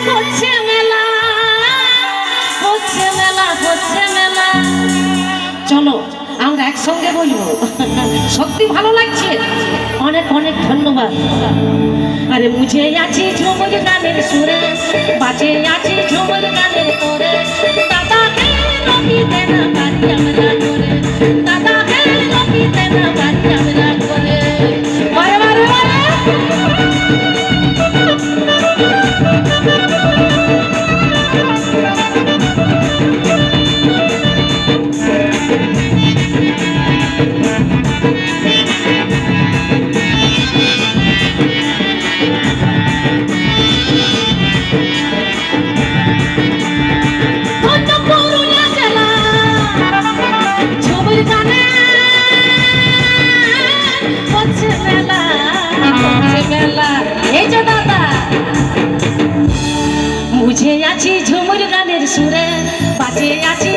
হচ্ছে মেলা হচ্ছে মেলা হচ্ছে মেলা। চলো আমরা একসঙ্গে বলবো, সত্যি ভালো লাগছে, অনেক অনেক ধন্যবাদ। আরে মুঝে আছি ঝুমুর গানের সুরে, বাজে আছি ঝুমুর গানের তোরে, দাদা হে রবি দেনা বাড়ি আমরা করে, দাদা হে রবি দেনা বাড়ি আমরা করে। বারে বারে বারে মুঝে আছি ঝুমুর গানের সুরে, বাজে আছি